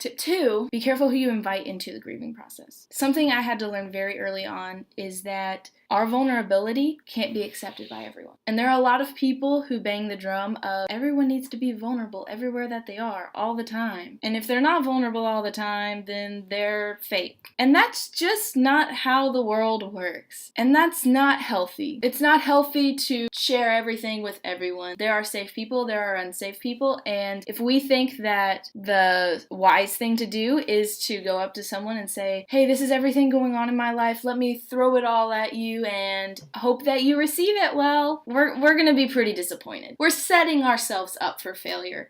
Tip 2, be careful who you invite into the grieving process. Something I had to learn very early on is that our vulnerability can't be accepted by everyone. And there are a lot of people who bang the drum of everyone needs to be vulnerable everywhere that they are, all the time. And if they're not vulnerable all the time, then they're fake. And that's just not how the world works. And that's not healthy. It's not healthy to share everything with everyone. There are safe people, there are unsafe people, and if we think that the wise thing to do is to go up to someone and say, hey, this is everything going on in my life, let me throw it all at you and hope that you receive it well, we're gonna be pretty disappointed. We're setting ourselves up for failure.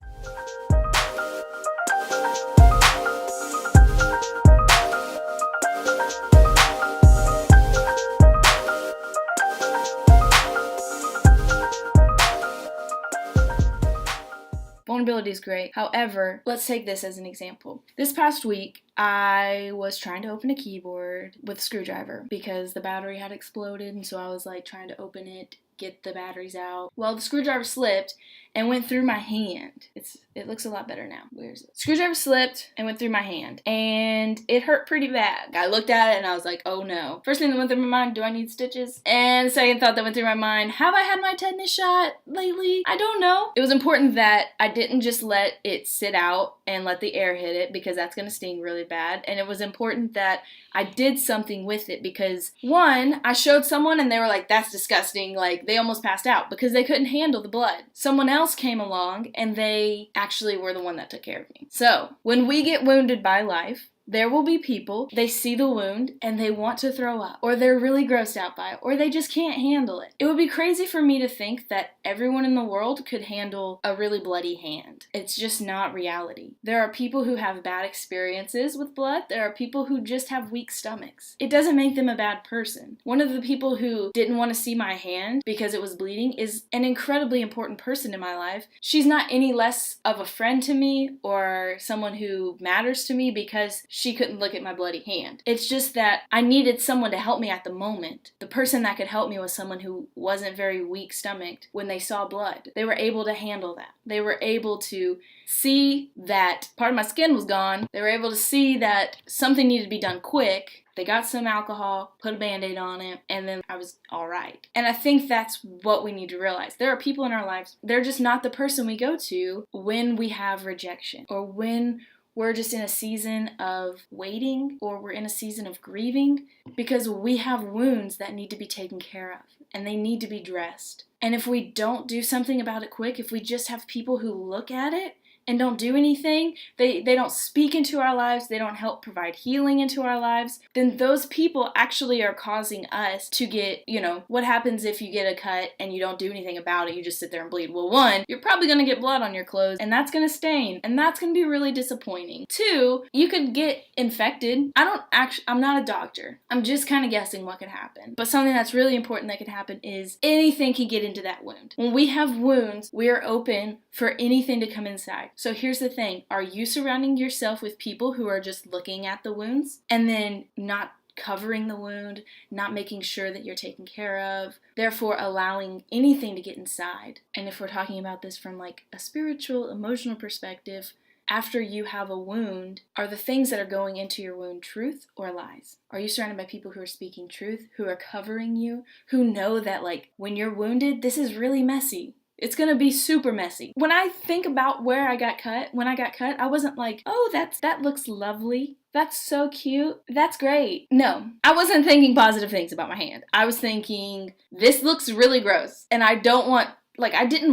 Vulnerability is great. However, let's take this as an example. This past week, I was trying to open a keyboard with a screwdriver because the battery had exploded, and so I was like trying to open it, get the batteries out. Well, the screwdriver slipped and went through my hand. It looks a lot better now. Where's it? Screwdriver slipped and went through my hand, and it hurt pretty bad. I looked at it and I was like, oh no. First thing that went through my mind, do I need stitches? And the second thought that went through my mind, have I had my tetanus shot lately? I don't know. It was important that I didn't just let it sit out and let the air hit it, because that's gonna sting really bad. And it was important that I did something with it, because one, I showed someone and they were like, that's disgusting. Like, they almost passed out because they couldn't handle the blood. Someone else came along and they actually were the one that took care of me. So when we get wounded by life, there will be people, they see the wound and they want to throw up, or they're really grossed out by it, or they just can't handle it. It would be crazy for me to think that everyone in the world could handle a really bloody hand. It's just not reality. There are people who have bad experiences with blood. There are people who just have weak stomachs. It doesn't make them a bad person. One of the people who didn't want to see my hand because it was bleeding is an incredibly important person in my life. She's not any less of a friend to me or someone who matters to me because she couldn't look at my bloody hand. It's just that I needed someone to help me at the moment. The person that could help me was someone who wasn't very weak-stomached when they saw blood. They were able to handle that. They were able to see that part of my skin was gone. They were able to see that something needed to be done quick. They got some alcohol, put a Band-Aid on it, and then I was all right. And I think that's what we need to realize. There are people in our lives, they're just not the person we go to when we have rejection, or when we're just in a season of waiting, or we're in a season of grieving, because we have wounds that need to be taken care of, and they need to be dressed. And if we don't do something about it quick, if we just have people who look at it and don't do anything, they don't speak into our lives, they don't help provide healing into our lives, then those people actually are causing us to get, what happens if you get a cut and you don't do anything about it, you just sit there and bleed? Well, one, you're probably gonna get blood on your clothes, and that's gonna stain, and that's gonna be really disappointing. Two, you could get infected. I'm not a doctor. I'm just kind of guessing what could happen. But something that's really important that could happen is anything can get into that wound. When we have wounds, we are open for anything to come inside. So here's the thing. Are you surrounding yourself with people who are just looking at the wounds and then not covering the wound, not making sure that you're taken care of, therefore allowing anything to get inside? And if we're talking about this from like a spiritual, emotional perspective, after you have a wound, are the things that are going into your wound truth or lies? Are you surrounded by people who are speaking truth, who are covering you, who know that like when you're wounded, this is really messy? It's gonna be super messy. When I think about where I got cut, I wasn't like, oh, that looks lovely. That's so cute. That's great. No, I wasn't thinking positive things about my hand. I was thinking, this looks really gross, and I didn't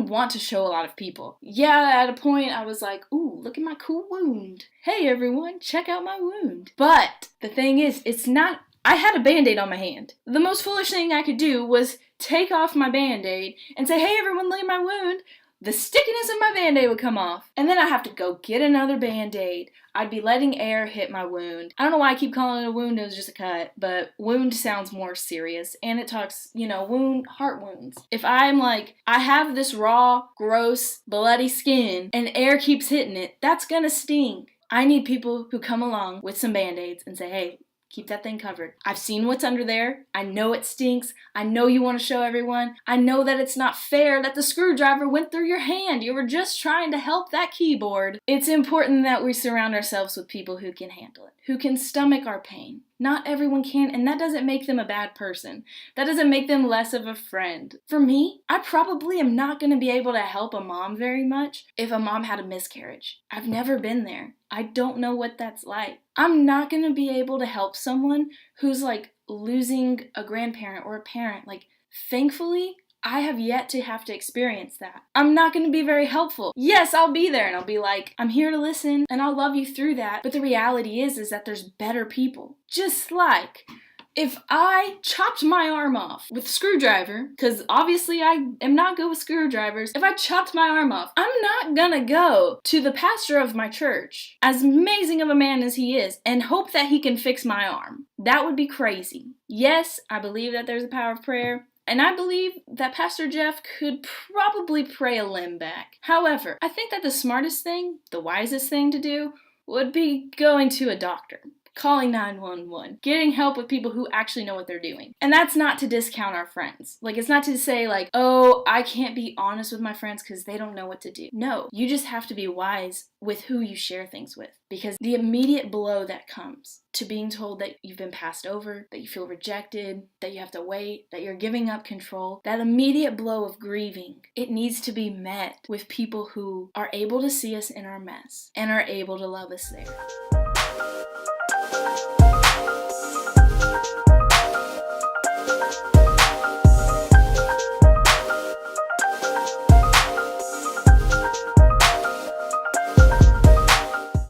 want to show a lot of people. Yeah, at a point I was like, ooh, look at my cool wound. Hey everyone, check out my wound. But the thing is, I had a Band-Aid on my hand. The most foolish thing I could do was take off my Band-Aid and say, hey everyone, look at my wound. The stickiness of my Band-Aid would come off. And then I have to go get another Band-Aid. I'd be letting air hit my wound. I don't know why I keep calling it a wound, it was just a cut, but wound sounds more serious, and it talks, heart wounds. If I'm like, I have this raw, gross, bloody skin, and air keeps hitting it, that's gonna sting. I need people who come along with some Band-Aids and say, hey, keep that thing covered. I've seen what's under there. I know it stinks. I know you want to show everyone. I know that it's not fair that the screwdriver went through your hand. You were just trying to help that keyboard. It's important that we surround ourselves with people who can handle it, who can stomach our pain. Not everyone can, and that doesn't make them a bad person. That doesn't make them less of a friend. For me, I probably am not going to be able to help a mom very much if a mom had a miscarriage. I've never been there. I don't know what that's like. I'm not going to be able to help someone who's like losing a grandparent or a parent. Like, thankfully, I have yet to have to experience that. I'm not going to be very helpful. Yes, I'll be there and I'll be like, I'm here to listen and I'll love you through that. But the reality is that there's better people. Just like if I chopped my arm off with a screwdriver, because obviously I am not good with screwdrivers, if I chopped my arm off, I'm not gonna go to the pastor of my church, as amazing of a man as he is, and hope that he can fix my arm. That would be crazy. Yes, I believe that there's a power of prayer. And I believe that Pastor Jeff could probably pray a limb back. However, I think that the smartest thing, the wisest thing to do, would be going to a doctor, calling 911, getting help with people who actually know what they're doing. And that's not to discount our friends. Like, it's not to say like, oh, I can't be honest with my friends because they don't know what to do. No, you just have to be wise with who you share things with. Because the immediate blow that comes to being told that you've been passed over, that you feel rejected, that you have to wait, that you're giving up control, that immediate blow of grieving, it needs to be met with people who are able to see us in our mess and are able to love us there.